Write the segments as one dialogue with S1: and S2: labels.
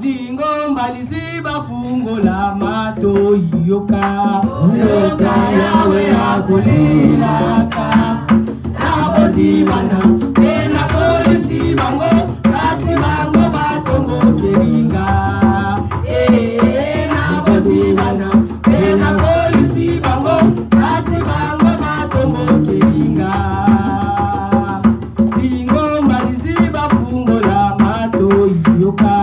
S1: Lingomba liziba fungo la mato yoka yoka yawe akulilaka naboti bana pena kolisi bango kasi bango batombo keringa naboti bana pena kolisi bango kasi bango batombo keringa Lingomba liziba fungo la mato yoka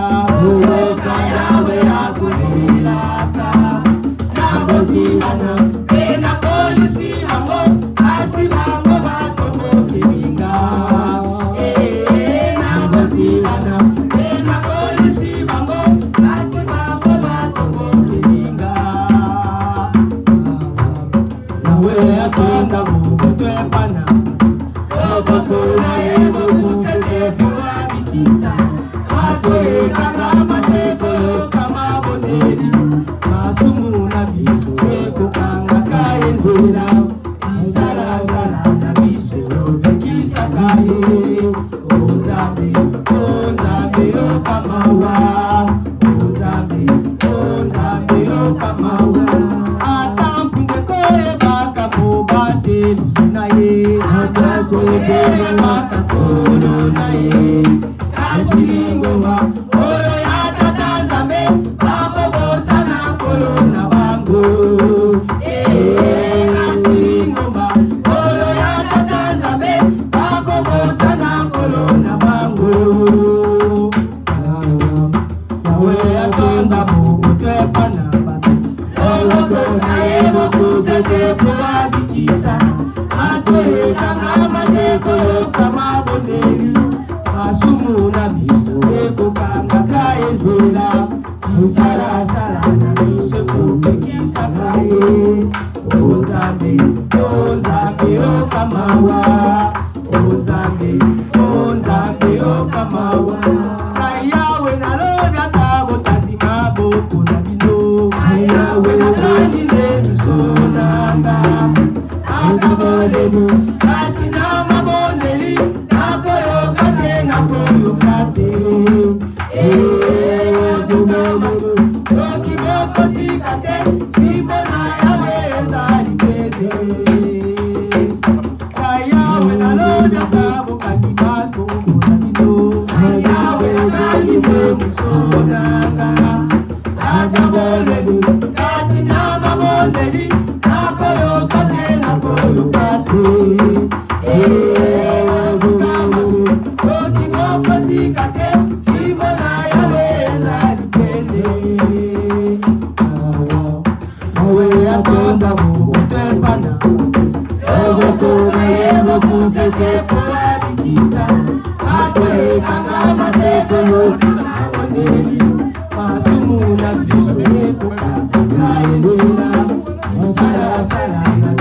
S2: Sala, sala,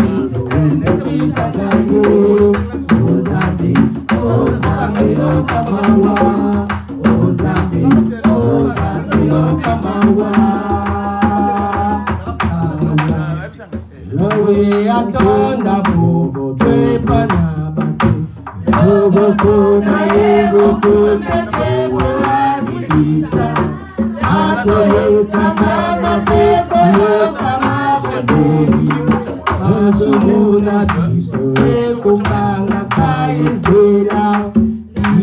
S1: katonda bobo twepana bato bobo na yebo seke bola bibisa atoye kanga mateko kama fodeli asumuna biso ekopanga kaezela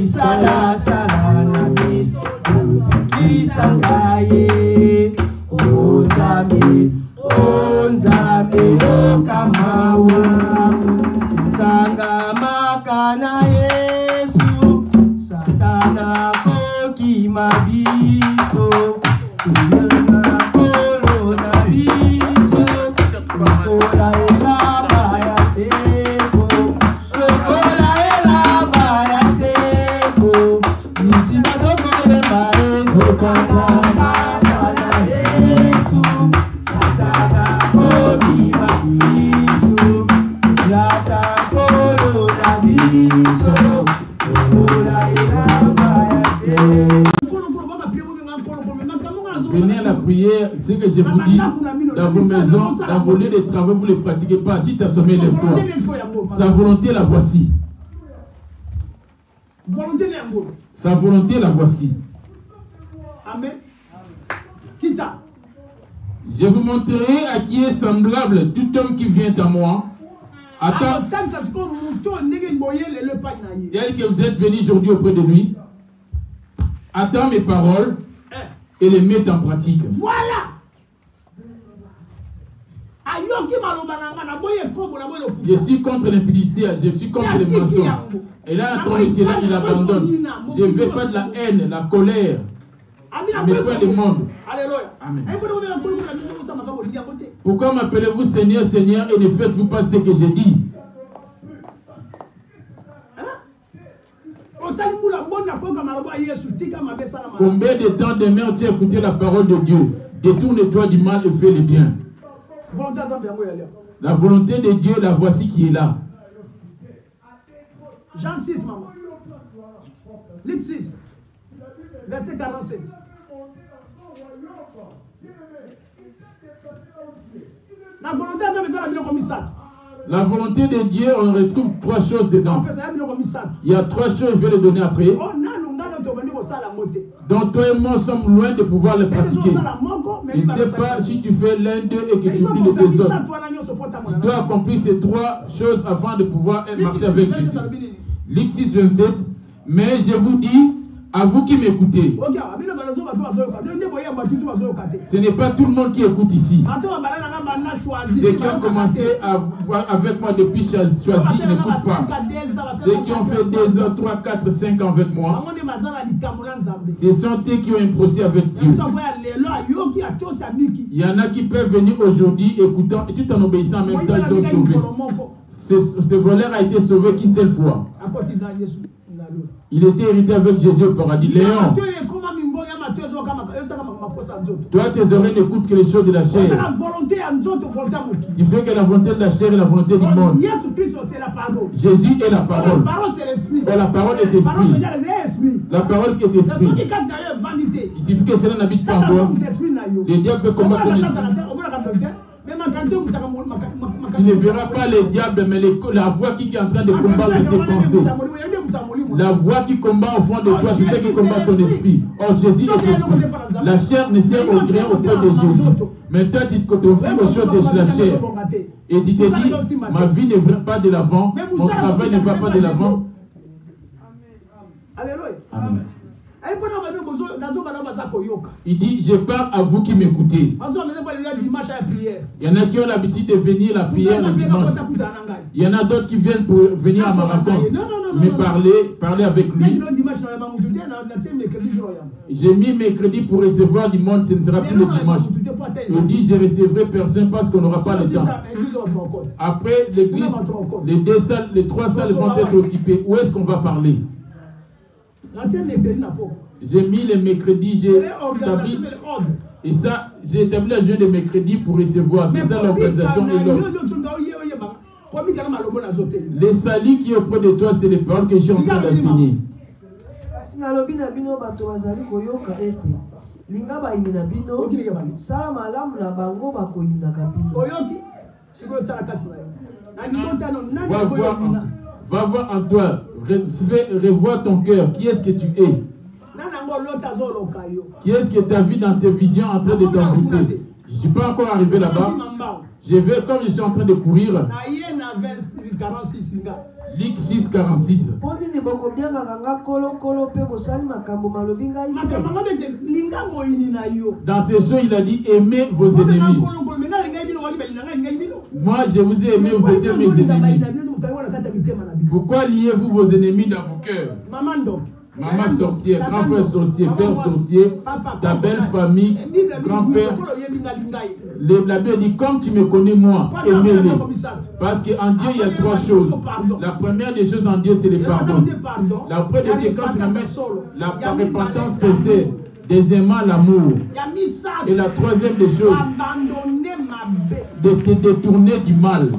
S1: isala sala na biso kisangaye ozame onzame okamawa kanga makana Yesu satana kokima biso kuyana kolona biso lokola elamba ya seko lokola elamba ya seko bisi badokoyemba ekokanga makana Yesu satana kokima biso lata kolona biso lokola elamba ya seko.
S2: Venez à la prière, ce que je vous dis, dans vos maisons, dans vos lieux de travail, vous ne les pratiquez pas. Si tu as sommeil, lève-toi. Sa volonté, la voici. Sa volonté, la voici.
S3: Amen.
S2: Je vous montrerai à qui est semblable tout homme qui vient à moi. Attends, tel que vous êtes venu aujourd'hui auprès de lui, attends mes paroles et les mettre en pratique.
S3: Voilà.
S2: Je suis contre l'impudicité, je suis contre les mensonges. Et là, entre cela, il abandonne. Je ne veux pas de la haine, la colère, mais pas du monde. Amen. Pourquoi m'appelez-vous Seigneur, Seigneur, et ne faites-vous pas ce que j'ai dit? Combien de temps demeures tu as écouté la parole de Dieu? Détourne-toi du mal et fais le bien. La volonté de Dieu, la voici qui est là.
S3: Jean 6, maman. Luc 6, verset 47. La volonté de Dieu, la comme ça.
S2: La volonté de Dieu, on retrouve trois choses dedans. Il y a trois choses, je vais les donner après. Donc toi et moi sommes loin de pouvoir les pratiquer. Je ne sais pas si tu fais l'un d'eux et que tu oublies les deux autres. Tu dois accomplir ces trois choses afin de pouvoir marcher avec Jésus. Luc 6, 27. Mais je vous dis, à vous qui m'écoutez, ce n'est pas tout le monde qui écoute ici. Ceux qui ont commencé avec moi depuis choisi, ils n'écoutent pas. Ceux qui ont fait 2 ans, 3, 4, 5 ans avec moi, ce sont eux qui ont un procès avec Dieu. Il y en a qui peuvent venir aujourd'hui écoutant et tout en obéissant en même temps, ils sont sauvés. Ce voleur a été sauvé qu'une seule fois. Il était hérité avec Jésus au paradis. Léon, toi tes oreilles n'écoutent que les choses de la chair. Tu fais que la volonté de la chair et la volonté du monde. Jésus est la parole. Et la parole est esprit. La parole est esprit. Il suffit que cela n'habite pas en toi. Le diable peut combattre ton esprit. Tu ne verras pas les diables, mais la voix qui est en train de combattre tes pensées. La voix qui combat au fond de toi, c'est celle qui combat ton esprit. Oh, Jésus est esprit. La chair ne sert au rien auprès de Jésus. Mais toi, tu te confies aux choses de la chair. Et tu te dis, ma vie ne va pas de l'avant, mon travail ne va pas de l'avant. Amen. Il dit, je parle à vous qui m'écoutez. Il y en a qui ont l'habitude de venir à la prière le dimanche. Il y en a d'autres qui viennent pour venir à ma rencontre. Mais parler avec lui. J'ai mis mercredi pour recevoir du monde, ce ne sera plus le dimanche. Je dis, je ne recevrai personne parce qu'on n'aura pas le temps. Après l'église, les 3 salles vont être occupées. Où est-ce qu'on va parler? J'ai mis les mercredis, j'ai établi, et ça, j'ai établi la journée de mercredi pour recevoir. C'est ça l'organisation et l'ordre. Les salis qui est auprès de toi, c'est les paroles que je suis en train d'enseigner. Va voir en toi. Revois ton cœur. Qui est-ce que tu es? Qui est-ce que tu as vu dans tes visions en train de t'envoûter? Je ne suis pas encore arrivé là-bas. Je vais, comme je suis en train de courir. Luc 6, 46. Dans ces choses, il a dit aimez vos ennemis. Moi, je vous ai aimé, vous étiez mes ennemis. Pourquoi liez-vous vos ennemis dans vos cœurs? Maman sorcière, grand frère sorcier, père sorcier, ta belle famille, grand-père. La Bible dit, comme tu me connais moi, aimez-les. Parce qu'en Dieu, il y a trois choses. La première des choses en Dieu, c'est le pardon. La première des quand tu amènes la repentance, c'est deuxièmement l'amour. Et la troisième des choses, de te détourner du mal.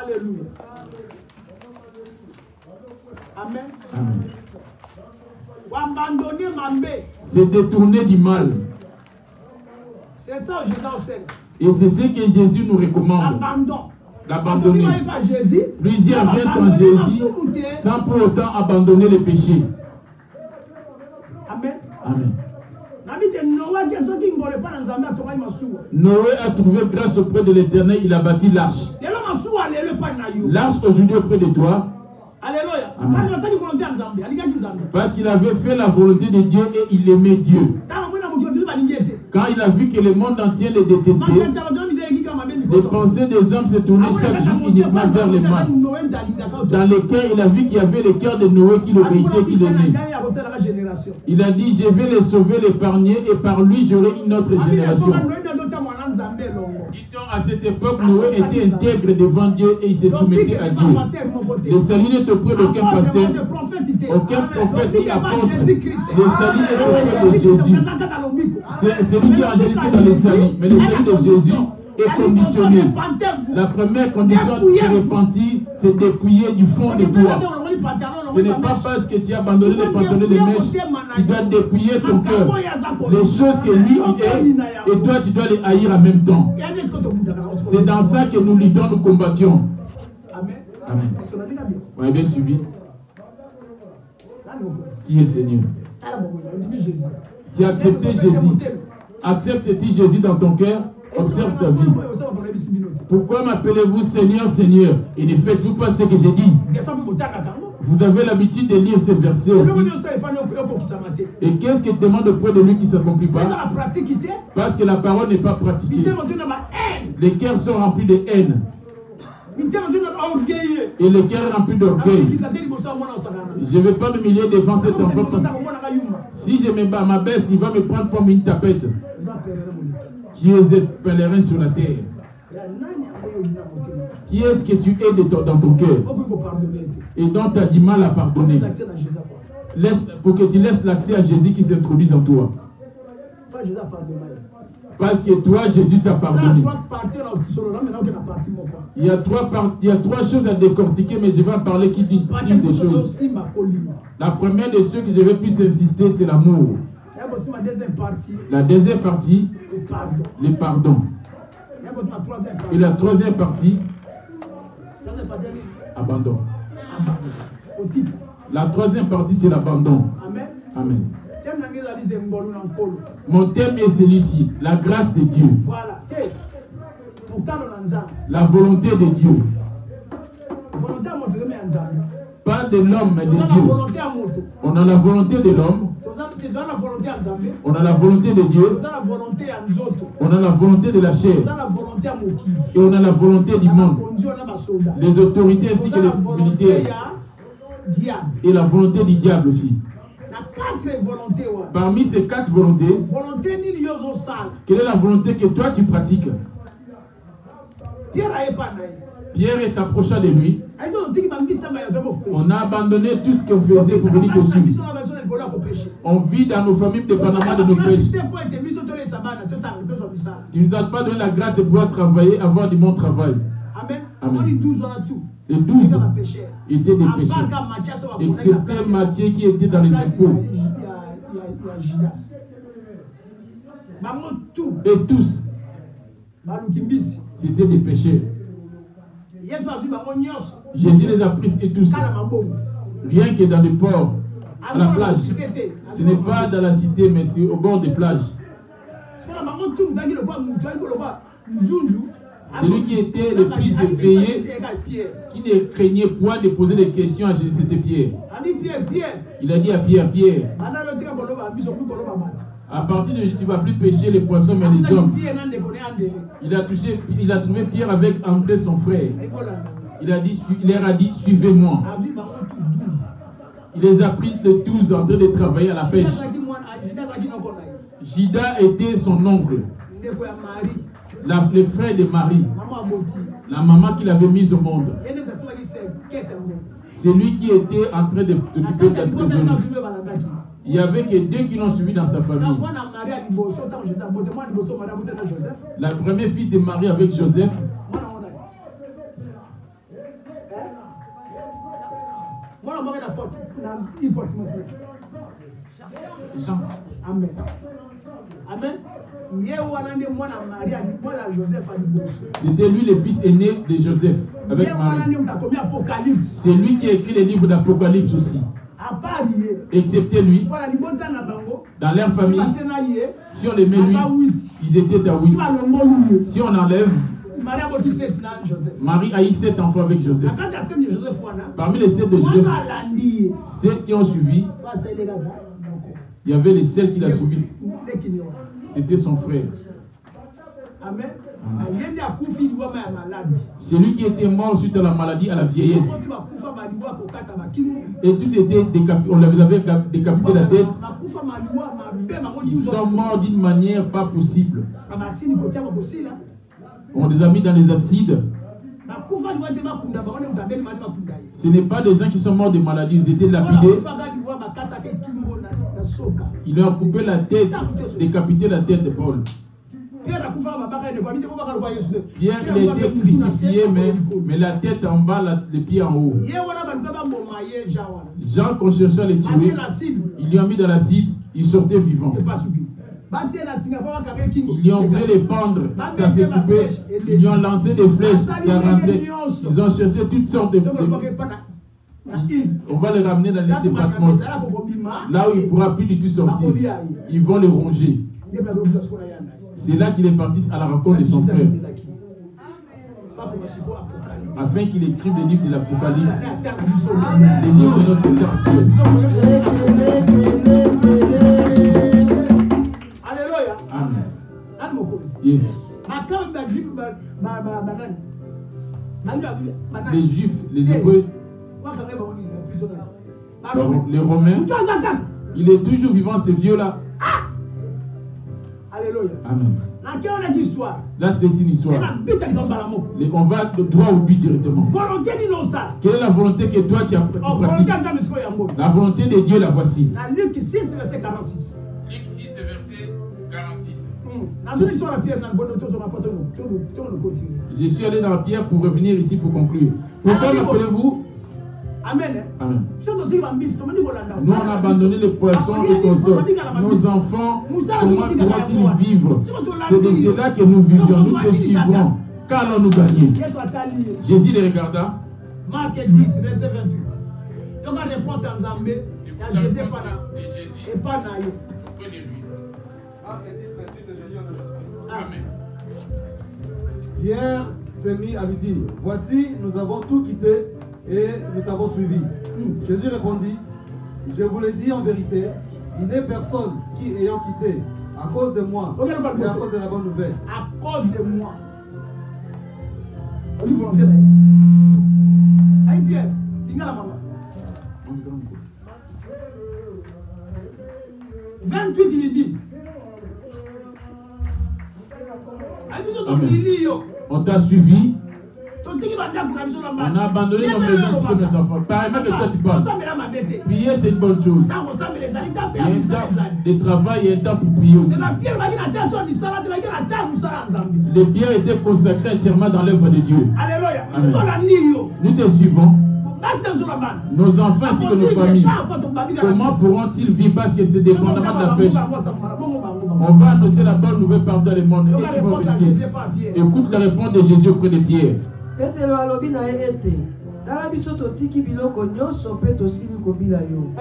S3: Alléluia. Amen.
S2: Amen.
S3: Abandonner
S2: c'est détourner du mal.
S3: C'est ça que Jésus enseigne.
S2: Et c'est ce que Jésus nous recommande. L'abandonner. Plusieurs viennent en Jésus sans pour autant abandonner les péchés.
S3: Amen.
S2: Amen. Noé a trouvé grâce auprès de l'Éternel, il a bâti l'arche. L'arche aujourd'hui auprès de toi.
S3: Alléluia.
S2: Parce qu'il avait fait la volonté de Dieu et il aimait Dieu. Quand il a vu que le monde entier le détestait, les pensées des hommes se tournaient chaque jour uniquement vers le mal. Dans lesquels il a vu qu'il y avait le cœur de Noé qui l'obéissait, qui l'aimait. Il a dit, je vais les sauver, l'épargner, et par lui j'aurai une autre génération. Dit-on, à cette époque, Noé était intègre devant Dieu et il se soumettait à Dieu. Le salut n'est auprès d'aucun pasteur, aucun prophète ni apôtre. Le salut est auprès de Jésus. C'est lui qui a engélisé dans le salut. Mais le salut de Jésus est conditionné. La première condition de se repentir, c'est dépouiller du fond de toi. Ce n'est pas parce que tu as abandonné les pantalons de mèche, tu dois dépouiller ton cœur. Les choses que lui il est, et toi tu dois les haïr en même temps. C'est dans ça que nous luttons, nous combattions. Amen. Vous avez bien suivi? Qui est le Seigneur? Tu as accepté Jésus. Acceptes-tu Jésus dans ton cœur? Observe ta vie. Pourquoi m'appelez-vous Seigneur, Seigneur, et ne faites-vous pas ce que j'ai dit? Vous avez l'habitude de lire ces versets aussi. Et qu'est-ce qu'il demande auprès de lui qui ne s'accomplit pas? Parce que la parole n'est pas pratiquée. Les cœurs sont remplis de haine. Et le cœur est rempli d'orgueil. Je ne vais pas m'humilier devant cet enfant. Si je me bats ma baisse, il va me prendre comme une tapette. Qui est pèlerin sur la terre? Qui est-ce que tu es dans ton cœur et dont tu as du mal à pardonner? Pour que tu laisses l'accès à Jésus qui s'introduise en toi. Parce que toi, Jésus t'a pardonné. Il y a trois choses à décortiquer, mais je vais en parler qui dit une des choses. La première des choses que je vais plus insister, c'est l'amour. La deuxième partie, le pardon. Et la troisième partie, abandon. La troisième partie, c'est l'abandon. Amen. Mon thème est celui-ci, la grâce de Dieu. La volonté de Dieu. Pas de l'homme, mais de Dieu. On a la volonté de l'homme. On a la volonté de Dieu. On a la volonté de la chair. Et on a la volonté du monde. Les autorités ainsi que les militaires. Et la volonté du diable aussi. Parmi ces quatre volontés, quelle est la volonté que toi tu pratiques? Pierre s'approcha de lui. On a abandonné tout ce qu'on faisait pour venir dessus. On vit dans nos familles dépendamment de nos péchés. Tu ne nous as pas donné la grâce de pouvoir travailler, avoir du bon travail.
S3: Amen.
S2: Les 12 étaient des péchés. Excepté Matthieu qui était dans les impôts. Et tous, c'était des péchés. Jésus les a pris et tous. Rien que dans les ports, à la plage. Ce n'est pas dans la cité, mais c'est au bord des plages. Celui qui était le plus éveillé, qui ne craignait point de poser des questions à Jésus, c'était Pierre. Il a dit à Pierre, Pierre, à partir de tu ne vas plus pêcher les poissons mais les hommes. Il a trouvé Pierre avec André son frère. Il leur a dit, suivez-moi. Il les a pris de tous en train de travailler à la pêche. Judas était son oncle, le frère de Marie, la maman qui l'avait mise au monde. C'est lui qui était en train de s'occuper de la trésorerie. Il n'y avait que deux qui l'ont suivi dans sa famille. La première fille de Marie avec Joseph. Jean.
S3: Amen. Amen.
S2: C'était lui le fils aîné de Joseph avec Marie. C'est lui qui a écrit les livres d'Apocalypse aussi. Excepté lui, dans leur famille, si on les met lui, ils étaient à 8. Si on enlève, Marie a eu 7 enfants avec Joseph. Parmi les 7 de Joseph, 7 qui ont suivi, il y avait les 7 qui l'ont suivi. C'était son frère.
S3: Amen.
S2: C'est lui qui était mort suite à la maladie, à la vieillesse. Et tout était décapité. On avait décapité la tête. Ils sont morts d'une manière pas possible. On les a mis dans les acides. Ce n'est pas des gens qui sont morts de maladie, ils étaient lapidés. Ils leur ont coupé la tête, décapité la tête de Paul. Pierre, il a été crucifié, mais la tête en bas, les pieds en haut. Jean, qu'on cherchait à les tuer, ils lui ont mis dans l'acide, il sortait vivant. Ils lui ont voulu les pendre, ça s'est coupé. Ils lui ont lancé des flèches, ça rentrait. Ils ont cherché toutes sortes de... On va les ramener dans les départements. Là où il ne pourra plus du tout sortir. Ils vont les ronger. C'est là qu'il est parti à la rencontre de son frère. Afin qu'il écrive les livres de l'Apocalypse. Les livres de notre temps actuel.
S3: Alléluia.
S2: Amen. Yes. Les Juifs, les Hébreux, les Romains, il est toujours vivant, ce vieux-là.
S3: Alléluia.
S2: Amen. Là, c'est une histoire. On va droit au but directement. Quelle est la volonté que toi tu pratiques? La volonté de Dieu, la voici.
S3: Luc 6, verset 46.
S2: Luc 6, verset 46. Je suis allé dans la pierre pour revenir ici pour conclure. Pourquoi m'appelez-vous?
S3: Amen.
S2: Amen. Nous on a abandonné les poissons et consorts. Nos enfants, comment pourront-ils vivre? C'est de cela que nous vivions. Nous te suivrons. Qu'allons-nous gagner? Jésus les regarda.
S3: Marc 10, verset 28. Il y a une réponse en Zambé. Il y a Jésus et pas Naïe.
S2: Amen.
S4: Pierre s'est mis à lui dire, voici, nous avons tout quitté et nous t'avons suivi. Jésus répondit, je vous le dis en vérité, il n'est personne qui, ayant quitté à cause de moi, et à cause de la bonne nouvelle,
S3: à cause de moi. On dit volonté. Aïe Pierre, il y a la maman. 28, il dit.
S2: On t'a suivi. On a abandonné nos maisons sur nos enfants. Pareillement que toi tu parles. Prier c'est une bonne chose. Il y a un temps de travail et un temps pour prier aussi. Les pierres étaient consacrées entièrement dans l'œuvre de Dieu.
S3: Alléluia.
S2: Nous te suivons. Nos enfants ainsi que nos familles, comment pourront-ils vivre parce que c'est dépendamment de la pêche? On va annoncer la bonne nouvelle partout dans le monde. Écoute la réponse de Jésus auprès de Pierre.
S1: Petelo alobi na ye ete. Tala biso totiki biloko nyonso pe tosili kobila yo.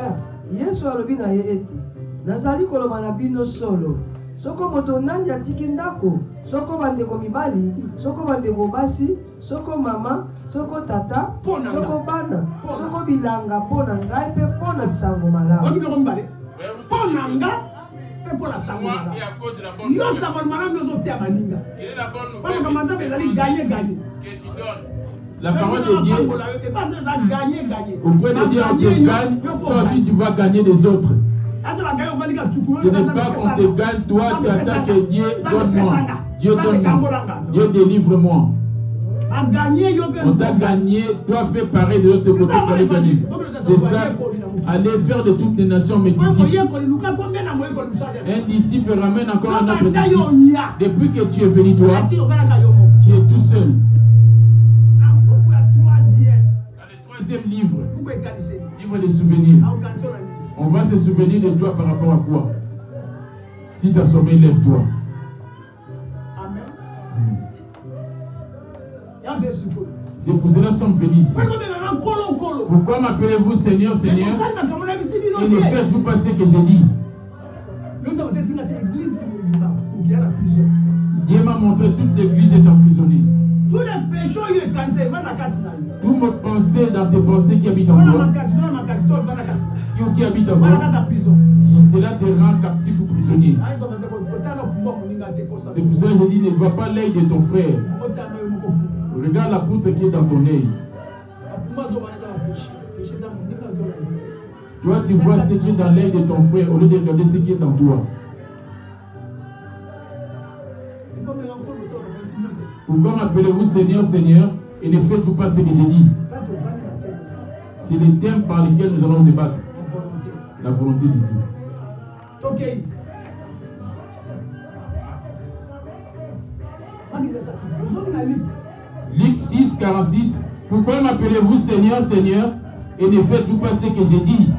S1: Yesu alobi na ye ete. Nazali koloba na bino solo. Soko moto nani atiki ndako, soko bandeko mibali, soko bandeko basi, soko mama, soko tata, soko bana, soko bilanga pona ngai pe pona sango malamu.
S3: Pona nga pe pona sango malamu. Yo sango malamu nous otia baninga. Parce que maintenant vous allez gagner.
S2: La parole de Dieu, auprès de Dieu, on te gagne, toi aussi tu vas gagner des autres. Ce n'est pas qu'on te gagne, toi tu attends que Dieu donne-moi. Dieu donne-moi. Dieu délivre-moi. On t'a gagné, toi fais pareil de l'autre côté pour les gagner. C'est ça. Allez faire de toutes les nations mes disciples. Un disciple ramène encore un autre disciple. Depuis que tu es venu toi, tu es tout seul. Troisième livre, livre des souvenirs. On va se souvenir de toi par rapport à quoi? Si tu as sommeil, lève-toi.
S3: Amen.
S2: C'est pour cela que nous sommes venus ici. Pourquoi m'appelez-vous Seigneur, Seigneur? Et ne faites-vous pas ce que j'ai dit? Dieu m'a montré que toute l'église est emprisonnée.
S3: Tous les péchés,
S2: Tout mon pensée dans tes pensées qui habitent en toi. Qui habite en toi. Cela te rend captif ou prisonnier. C'est pour ça que je dis, ne vois pas l'œil de ton frère. Regarde la poutre qui est dans ton œil. Toi, tu vois ce qui est dans l'œil de ton frère au lieu de regarder ce qui est en toi. Pourquoi m'appelez-vous Seigneur, Seigneur, et ne faites-vous pas ce que j'ai dit? C'est le thème par lequel nous allons débattre. La volonté de Dieu. Luc 6, 46. Pourquoi m'appelez-vous Seigneur, Seigneur, et ne faites-vous pas ce que j'ai dit?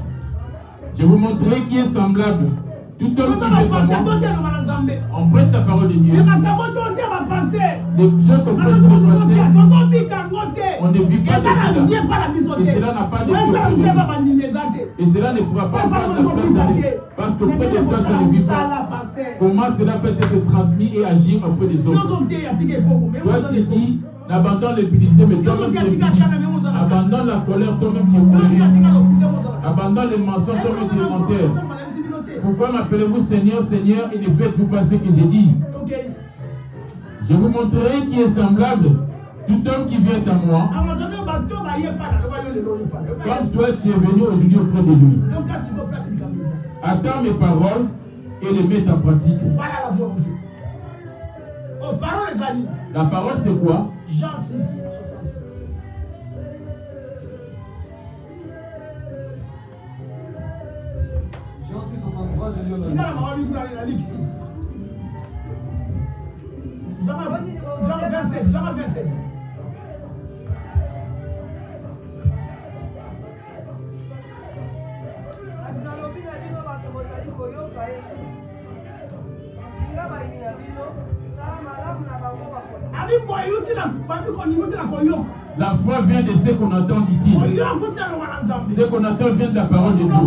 S2: Je vous montrerai qui est semblable. Tout homme qui veut à moi, on prêche la parole de Dieu. Les gens qu'on prêche le passé, on ne vit pas de cela. Et cela n'a pas de sens. Et cela ne pourra pas prendre la place d'aller. Parce qu'auprès de toi, ça ne vit pas. Comment cela peut être transmis et agir auprès des autres? Toi, tu dis, n'abandonne l'impunité, mais toi-même tu es puni. Abandonne la colère, toi-même tu es colérique. Abandonne les mensonges, toi-même tu es menteur. Pourquoi m'appelez-vous Seigneur, Seigneur, et ne faites-vous pas ce que j'ai dit? Je vous montrerai qui est semblable. Tout homme qui vient à moi, comme toi tu es venu aujourd'hui auprès de lui. Attends mes paroles et les mets en pratique.
S3: Voilà la volonté. Oh, parole les amis.
S2: La parole c'est quoi?
S3: Jean 6, 60.
S4: Jean 6, 63, j'ai lu
S3: Il a la Luc 6. Jean 27, Jean 27.
S2: La foi vient de ce qu'on entend, dit-il. Ce qu'on entend vient de la parole de Dieu. La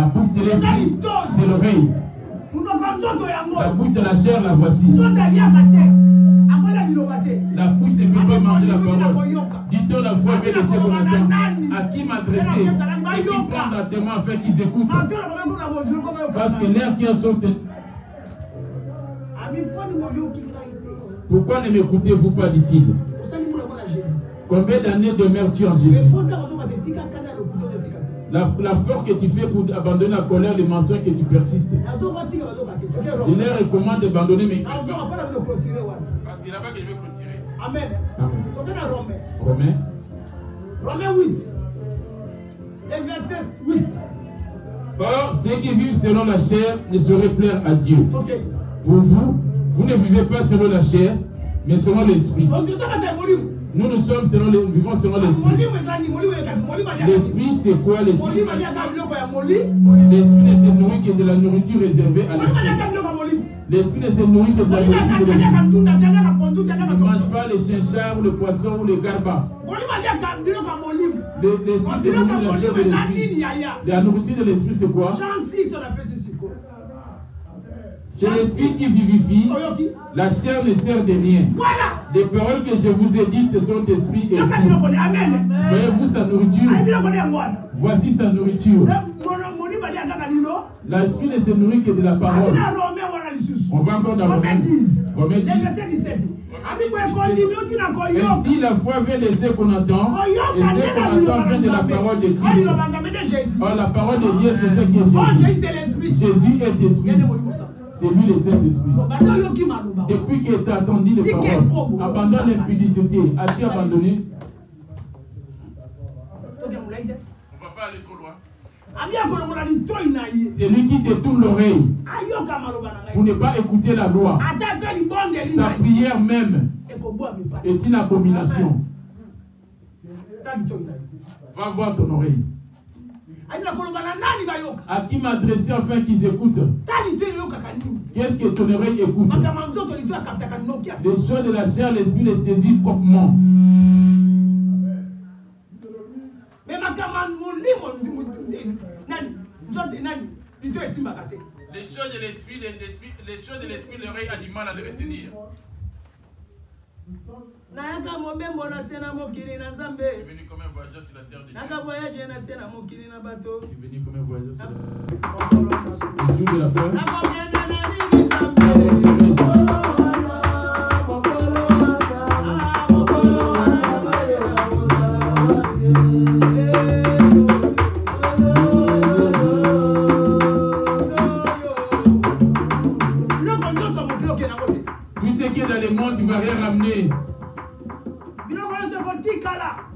S2: bouche de l'esprit, c'est l'oreille. La bouche de la chair, la voici. La bouche ne peut pas manger la parole. Dit-on, la foi vient de ce qu'on entend. À qui m'adresser? Et qui prendre un témoin afin qu'ils écoutent? Parce que l'air qui a sauté. Pourquoi ne m'écoutez-vous pas, dit-il? Combien d'années demeures-tu en Jésus? L'effort que tu fais pour abandonner la colère, les mensonges que tu persistes. Je leur recommande d'abandonner mes
S3: parce qu'il n'y a pas que je vais clôturer. Amen. Romains 8. Et verset 8.
S2: Or, ceux qui vivent selon la chair ne sauraient plaire à Dieu. Pour vous, vous ne vivez pas selon la chair, mais selon l'esprit. Nous sommes nous vivons selon l'esprit. L'esprit, c'est quoi l'esprit? L'esprit ne se nourrit que de la nourriture réservée à l'esprit. L'esprit ne se nourrit que de la nourriture de l'esprit. Ne mange pas les chinchards, le poisson ou les garbas. L'esprit se nourrit de l'esprit. La nourriture de l'esprit, c'est quoi? C'est l'esprit qui vivifie. La chair ne sert de rien. Les paroles que je vous ai dites sont esprit et vie. Voyez-vous sa nourriture? Voici sa nourriture. L'esprit ne se nourrit que de la parole. On va encore dans Romains 10. Et si la foi vient de ce qu'on entend, et ce qu'on entend vient de la parole de Christ. Or, la parole de Dieu, c'est ce qui est Jésus. Jésus est esprit. C'est lui le Saint-Esprit. Depuis que tu as entendu les paroles, abandonne l'impudicité. As-tu abandonné?
S5: On ne va pas aller trop loin.
S2: C'est lui qui détourne l'oreille pour ne pas écouter la loi. Sa prière même est une abomination. Va voir ton oreille. À qui m'adresser afin qu'ils écoutent? Qu'est-ce que ton oreille écoute? Ces choses de la chair, l'esprit les saisit proprement.
S5: Les choses de l'esprit, l'oreille a du mal à les retenir.
S3: Je suis
S5: venu comme un voyageur sur la terre de Dieu.
S2: Tu es venu comme un voyageur sur la terre. Le jour de la fin. Tout ce qui est dans le monde, tu ne vas rien ramener.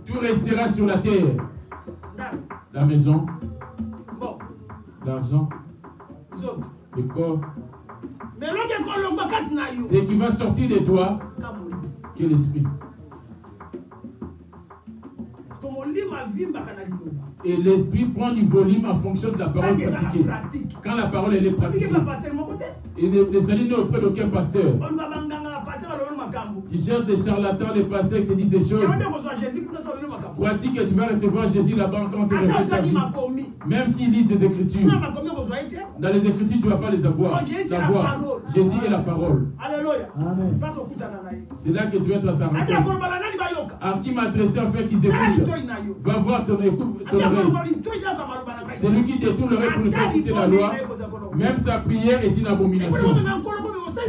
S2: Tout restera sur la terre. La maison, l'argent, le corps. Ce qui va sortir de toi, qui est l'esprit. Et l'esprit prend du volume en fonction de la parole pratiquée. Quand la parole elle est pratiquée. Et le salut n'est auprès d'aucun pasteur. Tu cherches des charlatans, des pasteurs qui te disent des choses. Crois-tu que tu vas recevoir Jésus là-bas quand tu refais ta vie? Même s'ils lisent des Écritures. Dans les Écritures, tu ne vas pas les avoir. Jésus est la parole.
S3: Alléluia.
S2: C'est là que tu vas être à sa rencontre. À qui m'adresser afin qu'ils écoutent? Va voir ton oreille. C'est lui qui détourne l'oreille pour ne pas écouter la loi. Même sa prière est une abomination.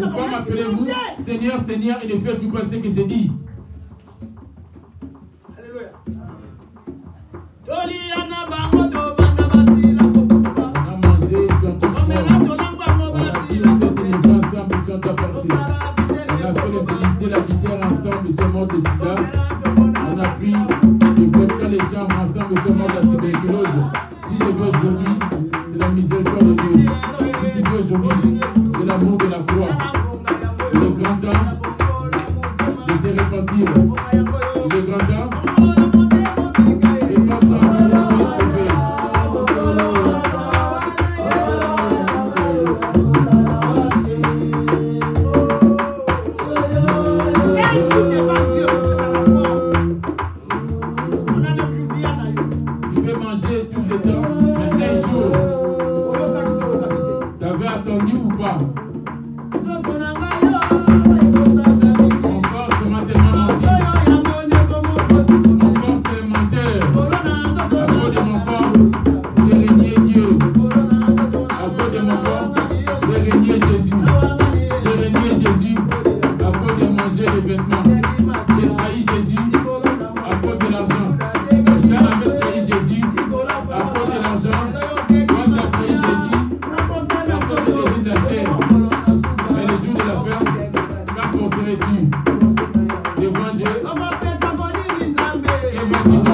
S2: Pourquoi m'appelez-vous Seigneur, Seigneur, et ne faites-vous pas ce que j'ai dit?
S3: Alléluia.
S2: On a mangé, ils sont tous morts. On a dit les êtres vivants ensemble, ils sont appartis. On a fait la vitère ensemble, ils sont morts de sida. On a pris les vodka, les chambres ensemble, ils sont morts de la tuberculose. Si je veux aujourd'hui, c'est la miséricorde de Dieu. Si tu veux aujourd'hui, c'est l'amour de la croix. Il est grand temps de te repentir. Il est grand temps. Et pas tant que je sois sauvé. Tu peux manger tout ce temps, mais un jour, tu avais attendu ou pas? Mon corps se m'a tellement menti. Mon corps c'est menteur. À cause de mon corps, j'ai régné Dieu. À cause de mon corps, j'ai régné Jésus. J'ai régné Jésus à cause de manger les vêtements. J'ai trahi Jésus à cause de l'argent. Quand on avait trahi Jésus à cause de l'argent, quand on a trahi Jésus à cause de l'esprit de la chair. Mais le jour de la fin, quand porterais-tu devant Dieu? Et vas-tu donner à Dieu?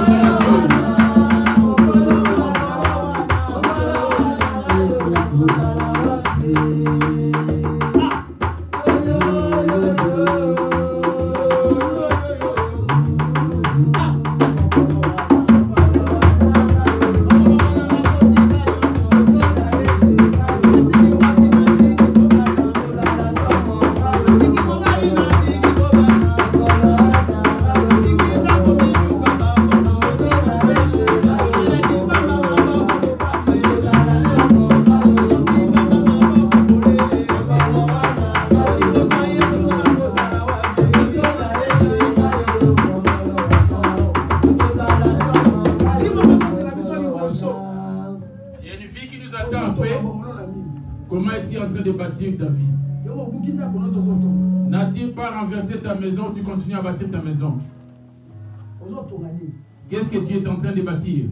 S2: qui est en train de bâtir ta vie? N'a-t-il pas renversé ta maison ou tu continues à bâtir ta maison? Qu'est-ce que tu es en train de bâtir?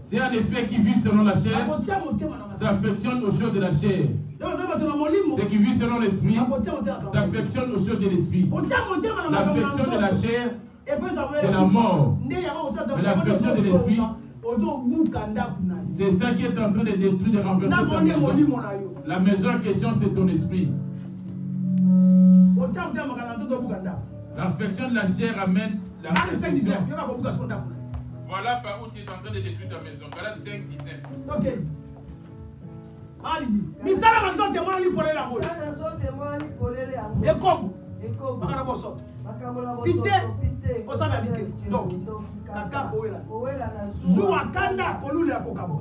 S2: C'est un effet qui vit selon la chair, s'affectionne aux choses de la chair. Ce qui vit selon l'esprit s'affectionne aux choses de l'esprit. L'affection de la chair, c'est la mort. Mais l'affection de l'esprit, c'est ça qui est en train de détruire, de renverser ta maison. La maison en question, c'est ton esprit. L'affection de la chair amène la destruction.
S5: Voilà par où tu es en train de détruire ta maison. Galates 5, 19.
S3: Ok. Pite osala bike donc kaka koela zuwa kanda kolule akokabo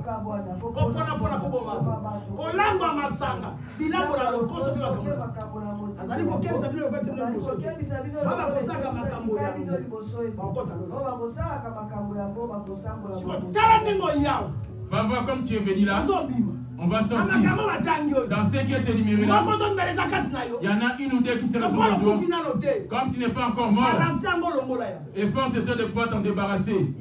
S3: kopona pona koboma kolamba masanga bilambo la lokoso bi bakabo azali ko kebisa bino ko tino liboso baba kosaka makambo ya bakota lolo baba kosaka makambo ya bo bakosangola ko tala ningo yawo.
S2: Va voir comme tu es venu là. On va sortir. Dans ce qui est énuméré là, il y en a une ou deux qui se retrouvent. Comme tu n'es pas encore mort, efforce-toi de pouvoir t'en débarrasser.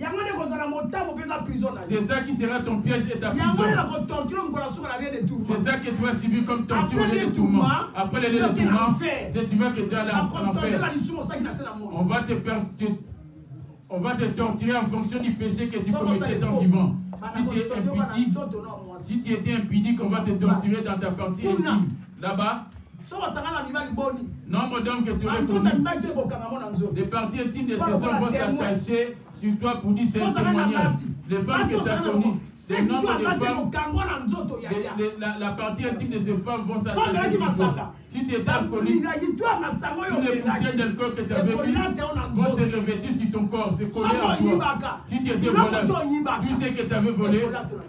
S2: C'est ça qui sera ton piège et ta prison. C'est ça que tu vas subir comme torture au lieu de tourment. Après les lieux de tourment, c'est tu vois que tu as l'enfer. On va te torturer en fonction du péché que tu commettais étant vivant. Si tu étais impudique, on va te torturer dans ta partie intime. Là-bas, nombre d'hommes que tu aurais connus, les parties intimes de tes hommes vont s'attacher sur toi pour dire c'est un témoignage. Les femmes que tu as connues, le nombre de femmes, la partie intime de ces femmes vont s'attacher sur toi. Si tu étais alcoolique, tous les bouteilles d'alcool que tu avais mis vont se revêtir sur ton corps, se coller à toi. Si tu étais voleur, tous ceux que tu avais volé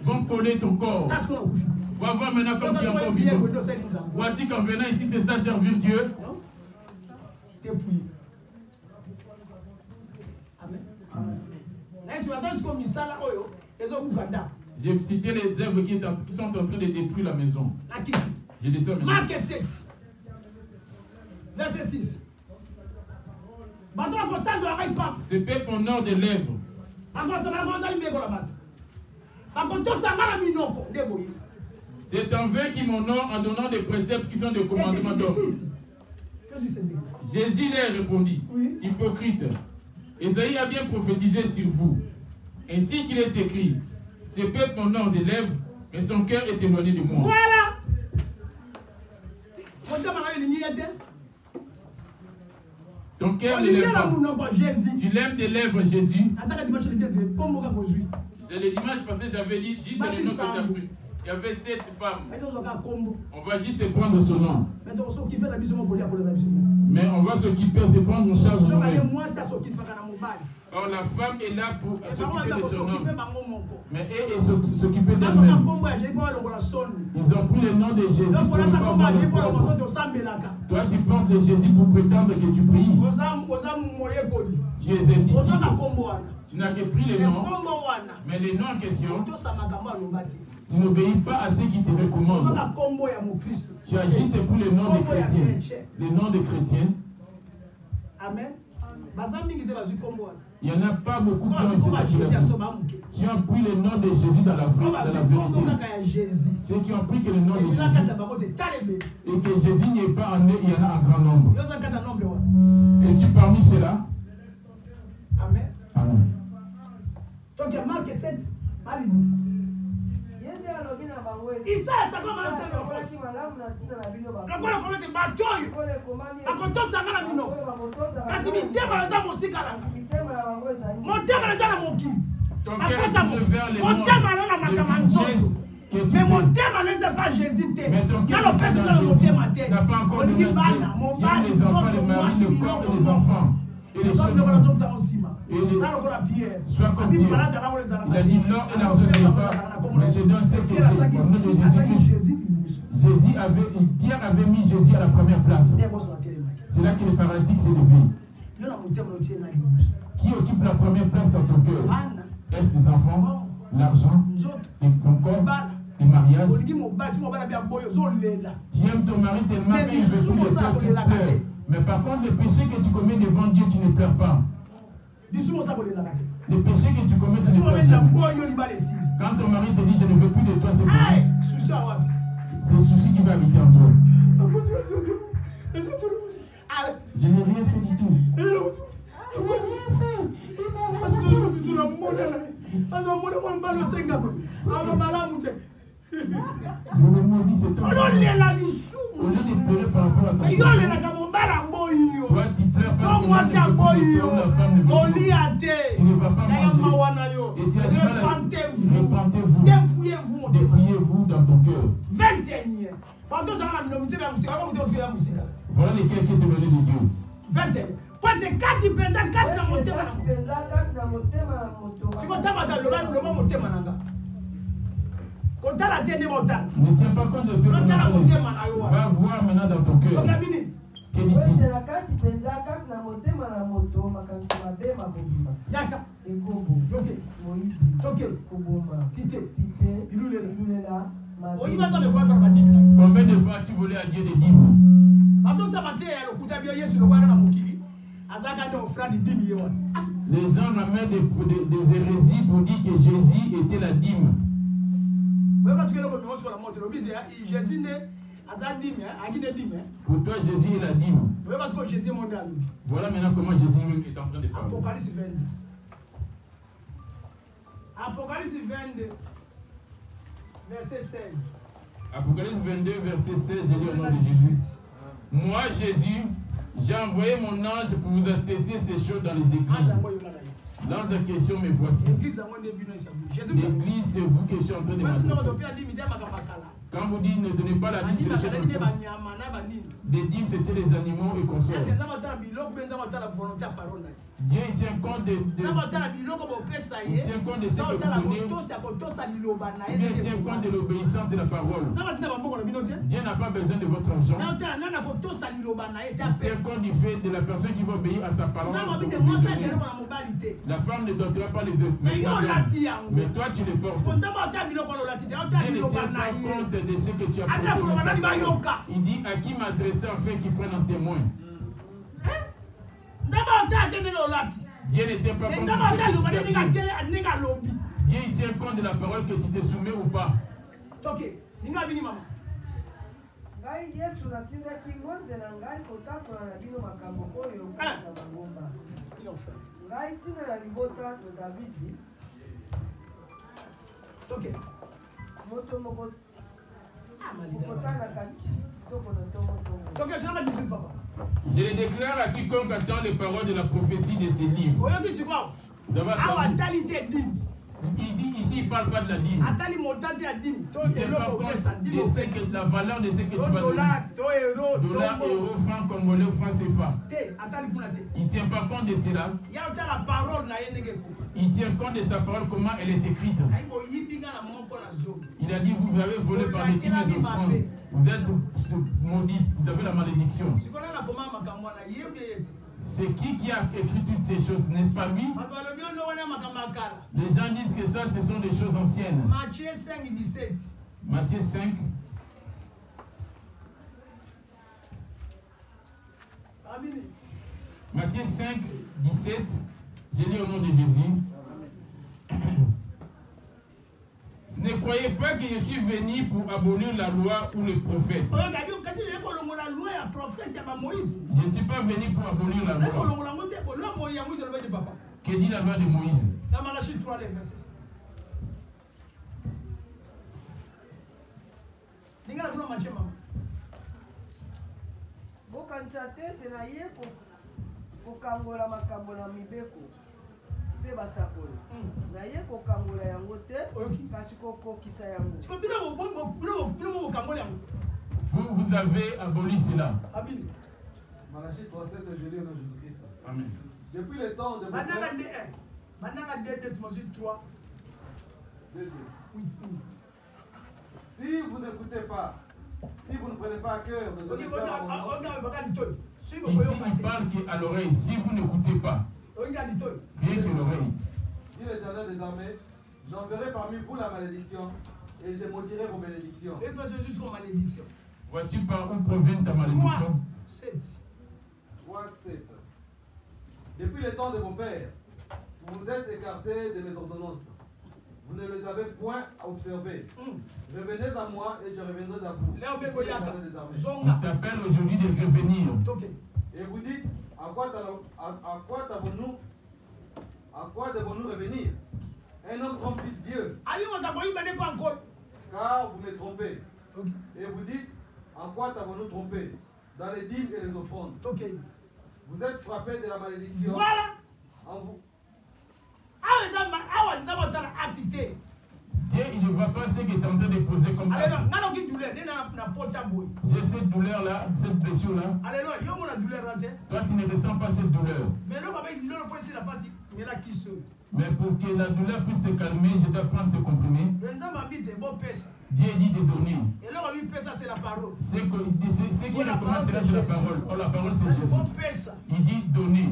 S2: vont coller ton corps. Va voir maintenant comme tu es encore vivant. Vois-tu qu'en venant ici, c'est ça servir Dieu?
S3: Dépouillé. Amen.
S2: J'ai cité les œuvres qui sont en train de détruire la maison. Je les ai maintenant.
S3: Marc 7, verset 6.
S2: Ce peuple honore des lèvres. C'est en vain qui m'honore en donnant des préceptes qui sont des commandements d'ordre. Jésus leur répondit, hypocrite, Esaïe a bien prophétisé sur vous. Ainsi qu'il est écrit, ce peuple honore des lèvres, mais son cœur est éloigné de moi.
S3: Voilà.
S2: Ton cœur ne l'aime pas. Tu l'aimes des lèvres, Jésus. C'est le dimanche passé, j'avais dit, juste le nom que j'ai pris. Il y avait 7 femmes. On va juste prendre son nom. Mais on va s'occuper de prendre en charge de nous-mêmes. Or la femme est là pour s'occuper de son homme. Mais elle s'occuper d'elle-même. Ils ont pris le nom de Jésus pour ne pas voir le corps. Toi tu portes de Jésus pour prétendre que tu pries. Tu es indisciple. Tu n'as que pris le nom. Mais le nom en question, tu n'obéis pas à ceux qui te recommandent. Tu as juste pris le nom des chrétiens. Le nom des chrétiens.
S3: Amen.
S2: Il n'y en a pas beaucoup qui ont qui ont pris le nom de Jésus dans la vérité. Ceux qui ont pris que le nom de Jésus et que Jésus n'est pas en eux, il y en a un grand nombre. Et tu parmi ceux-là.
S3: Amen.
S2: Amen.
S3: Donc Marc 7, allez-y. Mais mon thème n'est pas Jésus. Mais ton cœur n'a
S2: pas encore de les enfants, les maris, le corps et les enfants. Et les cheveux. Sois comme Dieu. Il a dit l'or et l'argent n'est pas. Mais je donne ce que j'ai. Au nom de Jésus-Christ. Dieu avait mis Jésus à la première place. C'est là que le paralytique s'est levé. Qui occupe la première place dans ton cœur? Est-ce les enfants, l'argent et ton corps? le mariage.
S3: Tu
S2: aimes ton mari tellement qu'il ne veut plus de toi, tu pleures. Mais par contre, le péché que tu commets devant Dieu, tu ne pleures pas. Le péché que tu commets, tu ne pleures jamais. Quand ton mari te dit je ne veux plus de toi, c'est fini. C'est le souci qui va habiter en toi. Je n'ai rien fait du tout. Je n'ai rien fait. Je me maudis, c'est toi. Au lieu de pleurer par rapport à ton péché, toi tu pleures parce que la femme ne veut plus. Tu ne vas pas manger. Et tu as dit, repentez-vous, dépouillez-vous dans ton cœur. Voilà lesquels qui étaient donnés de Dieu. Ne tiens pas compte de ce que tu as. Va voir maintenant dans ton cœur. Que dit-il? Combien de fois tu voulais à Dieu des dîmes? Les gens ramènent des hérésies pour dire que Jésus était la dîme. Pour toi, Jésus est la dîme. Voilà maintenant comment Jésus est en train de parler.
S3: Apocalypse 22, verset 16.
S2: Apocalypse 22, verset 16, j'ai lu au nom de Jésus. Moi, Jésus, j'ai envoyé mon ange pour vous attester ces choses dans les églises. L'ange en question, me voici. L'église, c'est vous que je suis en train de m'adresser. Quand vous dites ne donnez pas la dîme, c'est les choses. Les dîmes, c'était les animaux et consorts. Dieu tient compte de ce que vous donnez. Dieu tient compte de l'obéissance de la parole. Dieu n'a pas besoin de votre argent. Il tient compte du fait de la personne qui va obéir à sa parole. La femme ne doitera pas les deux. Mais toi, tu les portes. Dieu ne tient pas compte de ce que tu as porté. Il dit à qui m'adresser afin qu'il prenne un témoin. Dieu ne tient pas compte de Dieu tient compte de la parole que tu te soumets ou pas. Je le déclare à quiconque attend les paroles de la prophétie de ces livres. Il dit ici, il ne parle pas de la dîme. Il ne tient pas compte de la valeur de ce que tu vas donner. Dollar, euro, franc congolais, franc CFA. Il ne tient pas compte de cela. Il tient compte de sa parole, comment elle est écrite. Il a dit, vous avez volé par les dîmes et offrandes. Vous êtes maudits, vous avez la malédiction. C'est qui a écrit toutes ces choses, n'est-ce pas lui? Les gens disent que ça, ce sont des choses anciennes.
S3: Matthieu 5, 17.
S2: Matthieu 5. Matthieu 5, 17. J'ai lu au nom de Jésus. Ne croyez pas que je suis venu pour abolir la loi ou les prophètes. Je ne suis pas venu pour abolir la loi. Que dit la loi de Moïse? Vous avez aboli cela.
S4: Malachie 3:7, je lis au nom de Jésus-Christ.
S2: Amen.
S4: Depuis le temps de si vous n'écoutez pas, si vous ne prenez pas à cœur de donner cœur à mon nom,
S2: ici, il parle qu'à l'oreille, si vous n'écoutez pas, rien que l'oreille.
S4: Dit l'Éternel des armées, j'enverrai parmi vous la malédiction, et je maudirai vos bénédictions.
S3: Et parce que jusqu'aux malédictions.
S2: Vois-tu par où provient ta malédiction?
S3: 7.
S4: 3, 7. Depuis le temps de vos pères, vous vous êtes écartés de mes ordonnances. Vous ne les avez point observées. Revenez à moi et je reviendrai à vous.
S2: On t'appelle aujourd'hui de revenir.
S4: Et vous dites, à quoi devons-nous revenir? Un homme trompe-t-il Dieu? Car vous me trompez. Et vous dites, en quoi t'avons-nous trompé? Dans les dîmes et les offrandes. Vous êtes frappés de la malédiction.
S3: Voilà.
S4: En vous.
S2: Dieu, il ne voit pas ce qu'il est en train de poser comme acte. J'ai cette douleur-là, cette blessure-là. Toi, tu ne ressens pas cette douleur. Mais pour que la douleur puisse se calmer, je dois prendre ce comprimé. Dieu dit de donner. Ce qui recommence, c'est la parole. Oh, la parole, c'est Jésus. Il dit donner.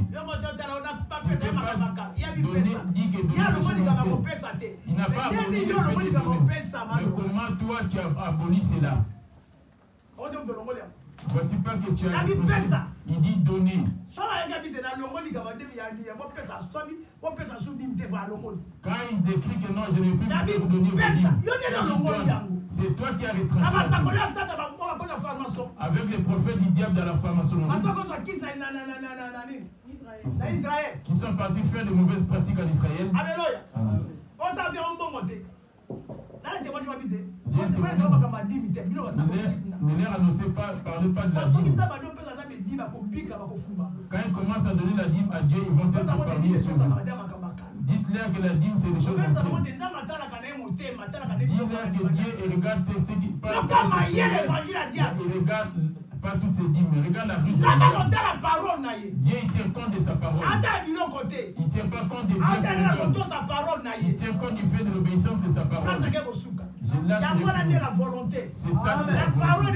S2: Il n'a pas aboli le fait de donner. Mais comment toi, tu as aboli cela? Vois-tu pas que tu as il dit donner. Quand il décrit que non, je ne peux plus vous donner, c'est toi qui as retranché. Avec les prophètes du diable dans la franc-maçonnerie qui sont partis faire de mauvaises pratiques en Israël.
S3: Alléluia.
S2: Ne leur annoncez pas, parlez pas de la dîme. Quand ils commencent à donner la dîme à Dieu, ils vont être parmi les choses. Dites-leur que la dîme, c'est des choses anciennes. Dites-leur que Dieu regarde ce qui parle. Il regarde pas toutes ces dîmes, mais regarde la rue. Dieu, il tient compte de sa parole. Il ne tient pas compte de Dieu. Il tient compte du fait de l'obéissance de sa parole. C'est ça. La parole,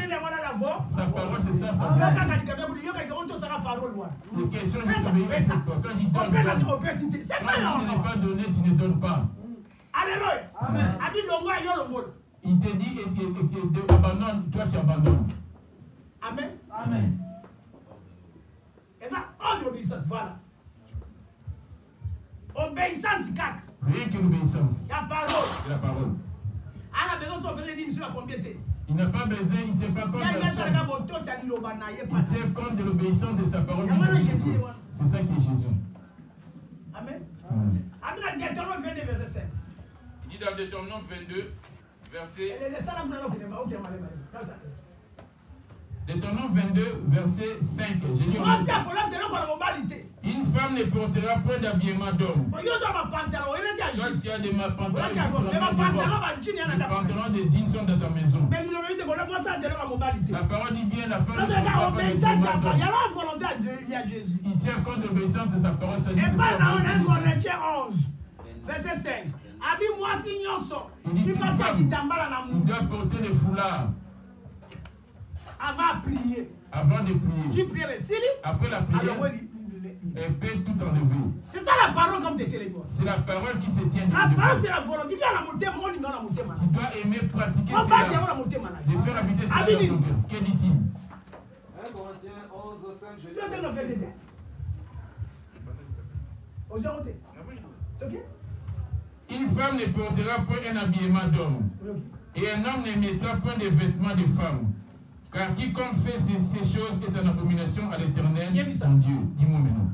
S2: sa parole, c'est ça. Les questions de l'obéissance, c'est quoi? Quand il donne, quand il ne n'est pas donné, tu ne donnes pas.
S3: Alléluia.
S4: Amen.
S2: Il te dit, abandonne, toi tu abandonnes.
S3: Amen.
S4: Amen.
S3: Et ça, ordre d'obéissance, voilà. Obéissance, cac.
S2: Rien que l'obéissance.
S3: Il y a parole.
S2: C'est la parole. Il n'a pas besoin, il ne tient pas compte de la il tient compte de l'obéissance de sa parole. C'est ça qui est Jésus.
S3: Amen.
S2: Amen.
S5: Il dit dans Deutéronome 22, verset...
S2: Deutéronome 22, verset 5. Une femme ne portera point d'habillement d'homme. Toi, tu as des pantalons. Les pantalons de jeans sont dans ta maison. La parole dit bien, la femme ne portera pas d'habillement d'homme. Il tient compte de l'obéissance de sa parole. Ça dit
S3: et pas dans 1 Corinthiens 11, verset 5. Il dit qu'une femme,
S2: il doit porter le foulard.
S3: Avant de prier.
S2: Tu
S3: pries
S2: après la prière, elle peut tout enlever.
S3: C'est ça la parole comme tu es.
S2: C'est la parole qui se tient.
S3: La parole c'est la volonté.
S2: Tu dois aimer pratiquer cela. De faire habiter cela dans ton cœur. Que dit-il?
S4: 1 Corinthiens 11, 5, je dis.
S2: Une femme ne portera point un habillement d'homme. Et un homme ne mettra point de vêtements de femme. Car quiconque fait ces choses est une abomination à l'Éternel, son Dieu. Dis-moi maintenant.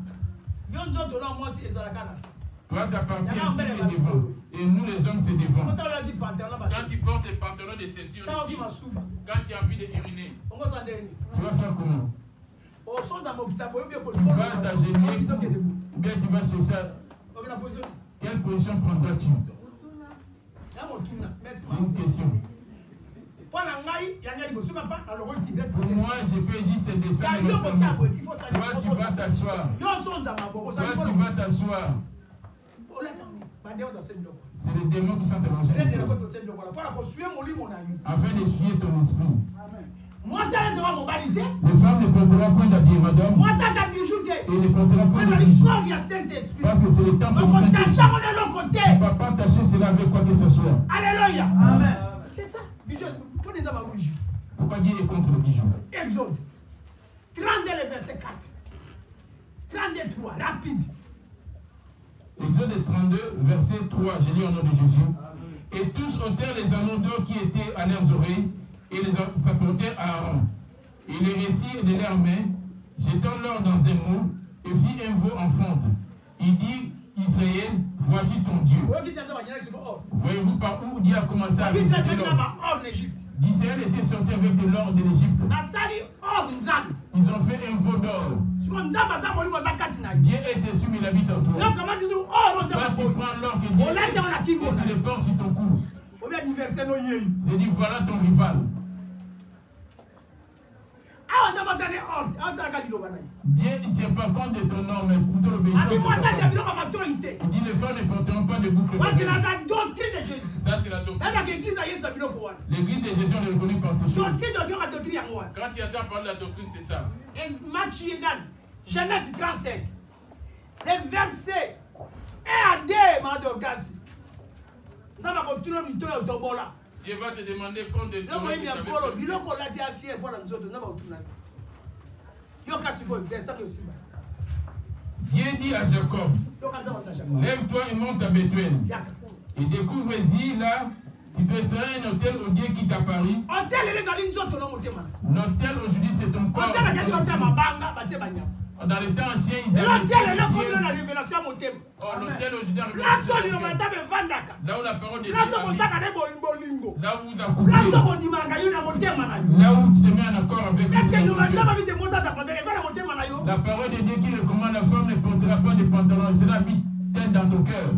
S2: Toi, ta partie est devant. Et nous, les hommes, c'est devant.
S5: Quand tu portes des pantalons de ceinture, quand tu as envie d'uriner,
S2: tu vas faire comment? Tu vas t'agenouiller ou bien tu vas chercher. Quelle position prendras-tu? Une question. Pour moi, je fais juste descendre. Toi, tu vas t'asseoir. Toi, tu vas t'asseoir. C'est les démons qui sont allongés. Afin d'essuyer ton esprit. Les femmes ne porteront point d'habillement d'homme. Et ne porteront point de bijoux. Parce que c'est le temps pour nous. Tu ne vas pas tâcher cela avec quoi que ce soit.
S3: Alléluia. Amen. C'est ça.
S2: Pourquoi Dieu est contre le bijou?
S3: Exode 32, le verset 4. 32, 3, rapide.
S2: Exode 32, verset 3, j'ai lu au nom de Jésus. Et tous ôtèrent les anneaux d'or qui étaient à leurs oreilles et les apportèrent à Aaron. Et les récits de leurs mains, jetant l'or dans un moule, et fit un veau en fonte. Il dit, Israël, voici ton Dieu. Voyez-vous par où Dieu a commencé à réciter l'or? Israël était sorti avec de l'or de l'Égypte. Ils ont fait un veau d'or. Dieu est dessus, mais il habite en toi. Quand tu prends l'or que Dieu est, et tu le portes sur ton cou. J'ai dit, voilà ton rival. Dieu ne tient pas compte de ton nom, mais plutôt l'obéissance de ta femme. Il dit, les femmes ne porteront pas de boucle.
S3: C'est la doctrine de Jésus.
S5: Ça, c'est la doctrine.
S2: L'église de Jésus, on est reconnu par ces choses.
S5: Quand tu entends parler de la doctrine, c'est ça.
S3: Et Genèse 35, les versets 1 à 2,
S5: Dieu va te demander compte de ton Dieu dit à Jacob, lève-toi et monte à Bethel. Et découvre-y là, tu te seras un hôtel au Dieu qui t'apparut. L'hôtel aujourd'hui c'est ton corps. Dans les temps anciens, ils avaient l'hôtel aujourd'hui a révélé. Là où la parole de Dieu habite. Là où vous accouplez. Là où tu te mets en accord avec Dieu. La parole de Dieu qui recommande la femme ne portera pas de pantalon. Cela habite dans ton cœur.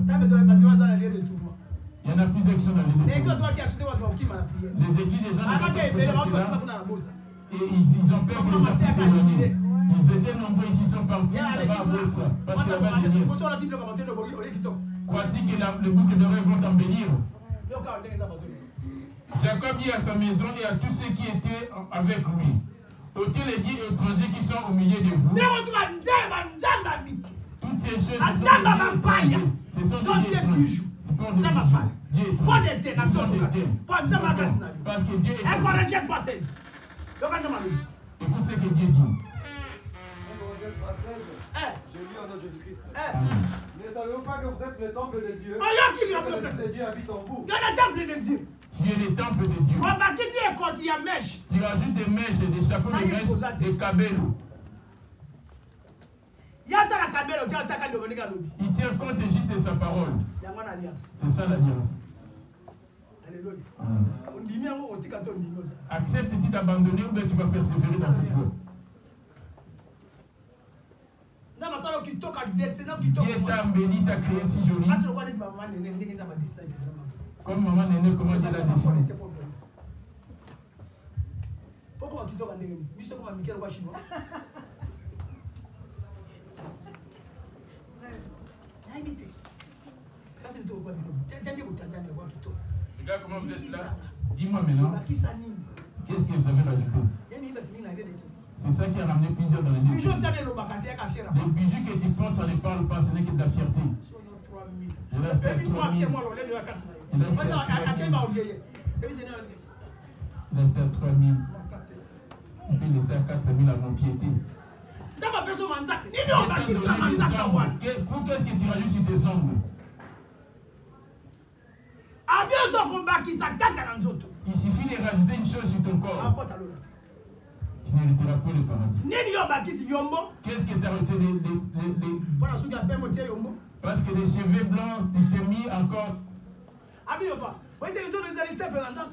S5: Il y en a plusieurs qui sont dans les deux. Les églises des gens et ils ont peur que les gens puissent s'éloigner. Ils étaient nombreux ici, sont partis là-bas à Bossa. Parce que là-bas, crois-tu que les boucles d'oreilles vont t'embellir? Jacob dit à sa maison et à tous ceux qui étaient avec lui, ôtez les dieux étrangers qui sont au milieu de vous. Toutes ces choses, ce sont des dieux étrangers. Parce que Dieu est. Écoute ce que Dieu dit.
S4: Je lis au nom de Jésus-Christ. Ne savez-vous pas que vous êtes le temple de Dieu? Que Dieu habite en vous.
S2: Tu es le temple de Dieu. Tu rajoutes des mèches, des chapeaux de mèches, des cabellos. Il tient compte juste de sa parole. C'est ça l'alliance. Acceptes-tu d'abandonner ou bien tu vas persévérer dans cette voie? Dieu t'a embelli, t'a créé si joli. Comme maman Néné, comment Dieu l'a dessiné.
S5: Regarde comment vous êtes là.
S2: Dis-moi maintenant, qu'est-ce que vous avez rajouté? C'est ça qui a ramené plusieurs dans les deux. Les bijoux que tu portes, ça ne parle pas, ce n'est que de la fierté. Il reste à 3 000. Il reste à 3 000. On peut laisser à 4 000 à mon piété. Pour qu'est-ce que tu rajoutes sur tes ongles? Il suffit de rajouter une chose sur ton corps. Tu n'hériteras pas le paradis. Qu'est-ce que tu as rajouté Parce que les cheveux blancs, tu t'es mis encore.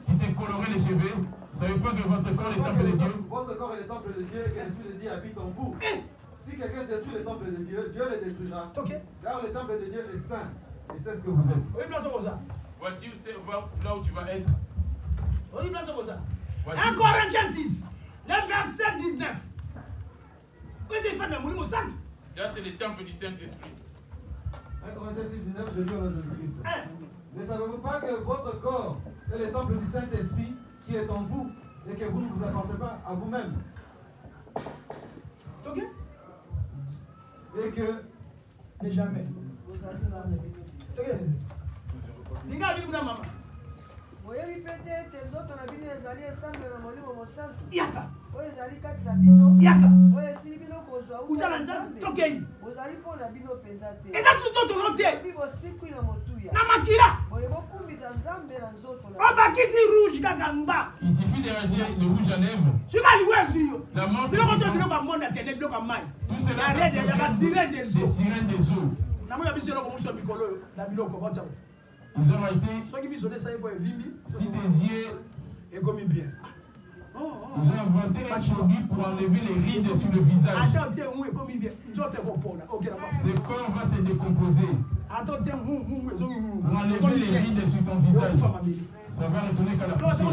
S2: Tu t'es coloré les cheveux. Vous ne savez pas que votre corps est le temple de Dieu?
S4: Votre corps est le temple de Dieu et que l'Esprit de Dieu habite en vous. Si quelqu'un détruit le temple de Dieu, Dieu le détruira. Car le temple de Dieu est saint. Et c'est ce que vous êtes.
S5: Vois-tu là où tu vas être?
S3: 1 Corinthiens 6, le verset 19.
S5: Ça, c'est le temple du Saint-Esprit.
S4: 1 Corinthiens 6, 19, je lis au nom de Jésus-Christ. Ne savez-vous pas que votre corps est le temple du Saint-Esprit qui est en vous et que vous ne vous apportez pas à vous-même? Et que...
S3: Mais jamais. Yaka.
S5: Yaka.
S3: Uzala nzambe tokei. Eza tuto tonote. Na makira. Obakisi rouge kakamba.
S2: Il suffit de radier le rouge à lèvres.
S3: Suka liwenzi yo.
S2: La mort.
S3: Biloko to biloko monde tene biloko mai.
S2: Tout cela
S3: Il y a la sirène des eaux.
S2: des sirènes des eaux.
S3: Na moya biso loko muso mikolo na biloko kotsa.
S2: Ils ont été,
S3: Soki biso de saye ko evimbi.
S2: si tes yeux,
S3: Et comme bien.
S2: ils ont inventé un produit pour enlever les rides sur le visage.
S3: Attends, tiens, où est comme bien. Nzote ko pona. OK, d'accord.
S2: Ce corps va se décomposer
S3: Attends, tiens,
S2: pour enlever les rides sur ton visage. Ça va retourner qu'à la poussière.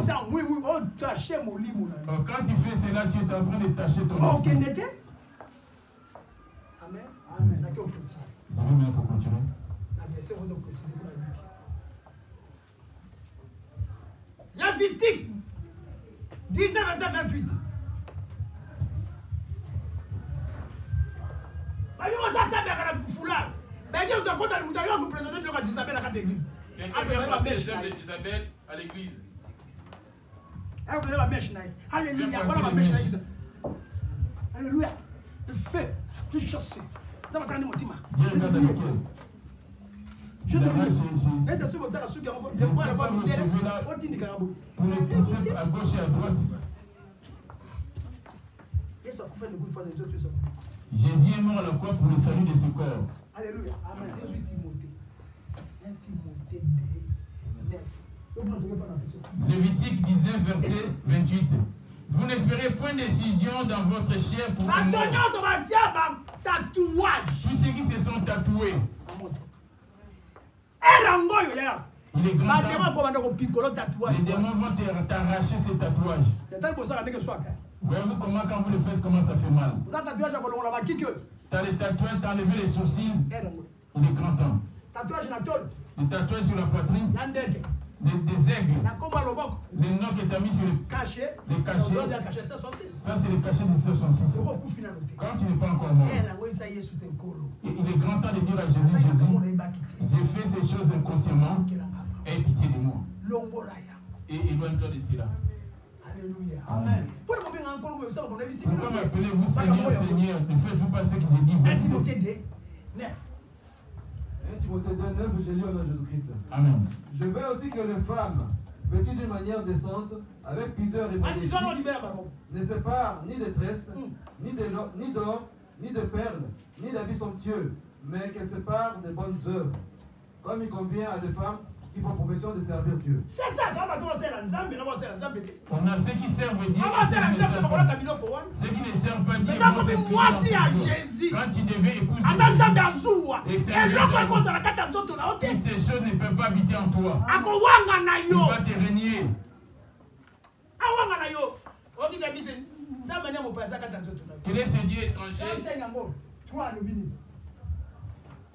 S2: Quand tu fais cela, tu es en train de tâcher ton esprit.
S3: Amen. Amen.
S2: Il faut continuer.
S3: Lévitique 19 verset 28.
S2: Isabelle à l'église.
S3: Alléluia. Voilà ma mèche. Alléluia. Le feu, le chassé. Dans ma tête, mon tima. Je te dis,
S2: pour les concepts à gauche et à droite. Jésus est mort à la croix pour le salut de ce corps.
S3: Alléluia. Amen.
S2: Lévitique 19, verset 28. Vous ne ferez point décision dans votre chair pour un mort. Tous ceux qui se sont tatoués. Il est grand temps. Les démons vont t'arracher ces tatouages. Voyez-vous comment quand vous le faites, comment ça fait mal. Tu as les tatouages, tu as enlevé les sourcils. Il est grand temps. Les tatouages sur la poitrine. Des aigles. Les noms que tu as mis sur les cachets. Ça, c'est le cachet de 766. Quand tu n'es pas encore mort. Il est grand temps de dire à Jésus, Jésus, j'ai fait ces choses inconsciemment. Aie pitié de moi. Et éloigne-toi de cela.
S3: Alléluia.
S2: Amen. Pourquoi m'appelez-vous Seigneur, Seigneur? Ne faites-vous pas ce que j'ai dit?
S3: 1 Timothée 2, 9.
S4: 1 Timothée 2, 9, j'ai lu au nom de Jésus-Christ.
S2: Amen.
S4: Je veux aussi que les femmes, vêtues d'une manière décente, avec pudeur et modestie, ne séparent ni de tresses, ni d'or, ni de perles, ni d'habits somptueux, mais qu'elles séparent des bonnes œuvres, comme il convient à des femmes qui font profession de servir Dieu.
S3: C'est ça, quand on a
S2: on a ceux qui servent Dieu. Ceux qui ne servent pas Dieu. Quand tu devais épouser toutes ces choses ne peuvent pas habiter en toi. Tu vas te régner. Quel est ce Dieu étranger?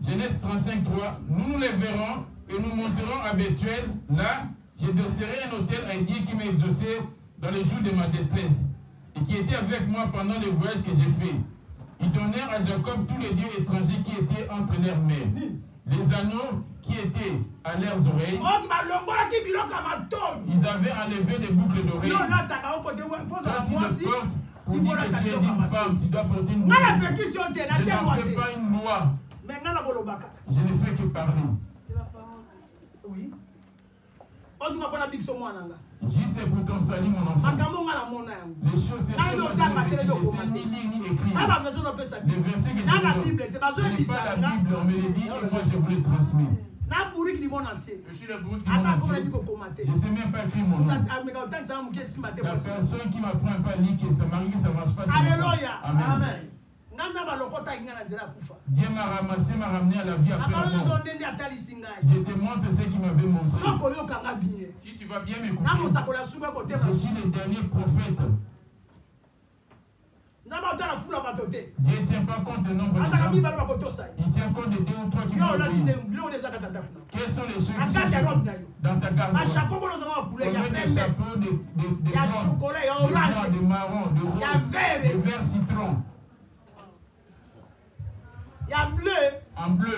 S2: Genèse 35, 3. Nous les verrons et nous monterons à Bethel. Là, je dresserai un autel à Dieu qui m'a exaucé dans les jours de ma détresse et qui était avec moi pendant le voyage que j'ai fait. Ils donnèrent à Jacob tous les dieux étrangers qui étaient entre leurs mains, les anneaux qui étaient à leurs oreilles. Ils avaient enlevé des boucles d'oreilles. Quand tu le portes pour dire que tu es une femme, tu dois porter une boucle. Je n'en fais pas une loi. Je ne fais que parler.
S3: Oui.
S2: Juste pour ton salut, mon enfant. Les choses, c'est ni lire ni écrire. Les versets que je vous donne, ce n'est pas la Bible, on me le dit et moi je vous le transmets. Je suis le bourrique du monde entier. Je ne sais même pas écrire mon nom. La personne qui m'apprend pas à lire, que ça m'arrive, que ça ne marche pas.
S3: Alléluia.
S2: Amen. Dieu m'a ramassé, m'a ramené à la vie après la mort. Je te montre ce qu'il m'avait montré. Si tu vas bien m'écouter, je suis le dernier prophète. Dieu ne tient pas compte du nombre de gens. Il tient compte de 2 ou 3 qui vont. Quelles sont les choses qui sont dans ta garde-robe? Combien de chapeaux, de blancs, de marron, de rose, de vert citron.
S3: Il y a bleu,
S2: en bleu.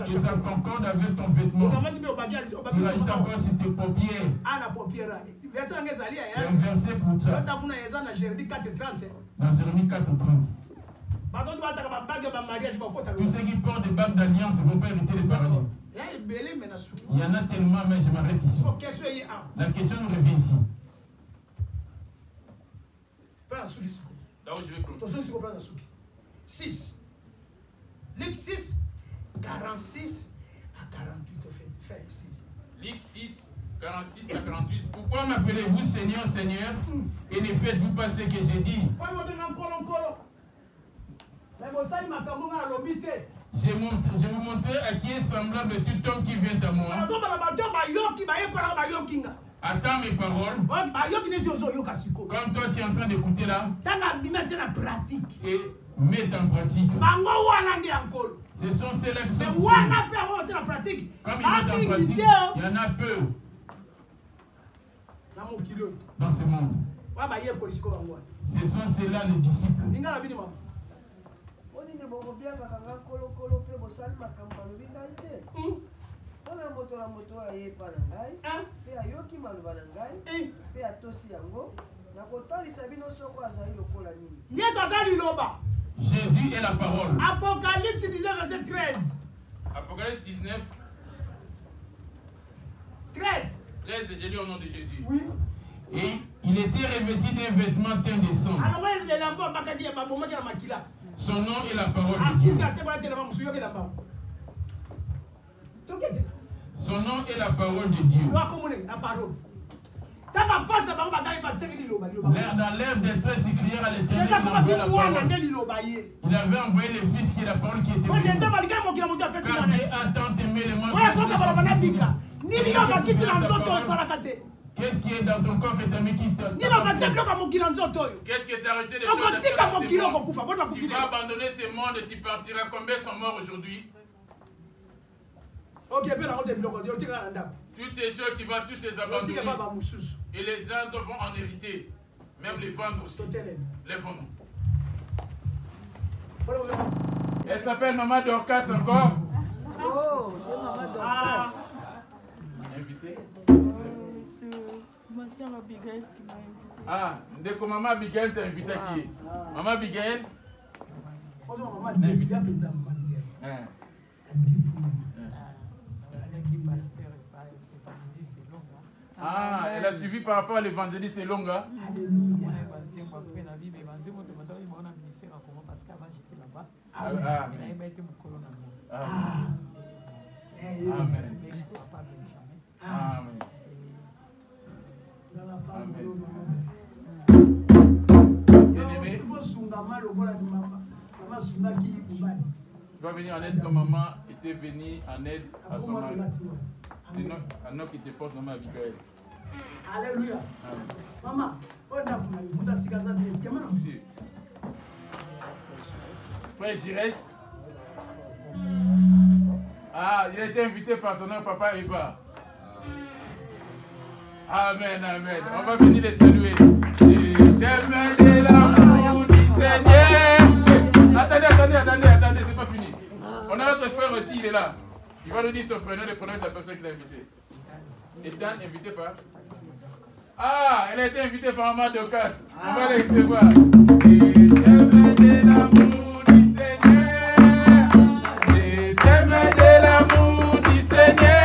S2: Et ça concorde avec ton vêtement. Tu rajoutes encore sur tes paupières. Il y a un verset pour ça. Dans Jérémie 4:30. Tous ceux qui portent des bagues d'alliance ne vont pas hériter les paradis. Il y en a tellement, mais je m'arrête ici. La question nous revient ici. Là où je vais prendre.
S3: 6. Luc 6, 46 à 48. Fait ici.
S2: Luc 6, 46 à 48. Pourquoi m'appelez-vous Seigneur, Seigneur, et ne faites-vous pas ce que j'ai dit? Je vous montrer à qui est semblable tout homme qui vient à moi. Attends mes paroles. Comme toi tu es en train d'écouter là. Et mets en pratique. Ce sont ceux-là qui sont pratique. Comme ils mettent en pratique, il y en a peu dans ce monde. Ce sont ceux-là les disciples. Jésus est la parole.
S3: Apocalypse 19, verset 13.
S2: Apocalypse 19.
S3: 13.
S2: 13, j'ai lu au nom de Jésus.
S3: Oui.
S2: Et il était revêtu d'un vêtement teint de sang. Son nom est la parole de Dieu. Son nom est la parole de Dieu. Dans l'air des traits séculières à l'éternel, il avait envoyé le Fils qui est la parole qui était venue. Car Dieu a tant aimé le monde. Qu'est-ce qui est dans ton corps que tu as mis qui t'a... Qu'est-ce qui t'a arrêté de faire? Tu vas abandonner ce monde et tu partiras. Combien sont morts aujourd'hui? Toutes ces choses, tu vas tous les abandonner. Et les autres vont en hériter. Même les vendre aussi. Les vendre. Elle s'appelle Maman Dorcas encore.
S1: Oh, Maman Dorcas.
S2: Invité.
S6: Ma soeur Abigail qui m'a invité.
S2: Ah, dès que Maman Abigail t'a invité qui? Maman Abigail? Ah, elle a suivi par rapport à l'évangéliste Elonga.
S6: Alléluia.
S2: Tu vas venir en aide comme maman était venue en aide à son mari. Un homme qui te porte, maman Abigail.
S3: Alléluia. Maman,
S2: Frère Girès. Ah, il a été invité par son nom, papa Eva. Amen, amen. On va venir les saluer. De l'amour du Seigneur. Attendez, c'est pas fini. On a notre frère aussi, il est là. Il va nous dire son prénom, le prénom de la personne qui l'a invité. Ethan, invité par... Ah, elle a été invitée par Maman Dorcas. On va les recevoir. De l'amour du Seigneur. De l'amour du Seigneur.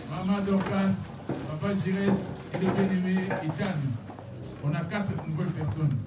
S2: Maman Dorcas, Papa Girès et le bien-aimé Ethan. On a 4 nouvelles personnes.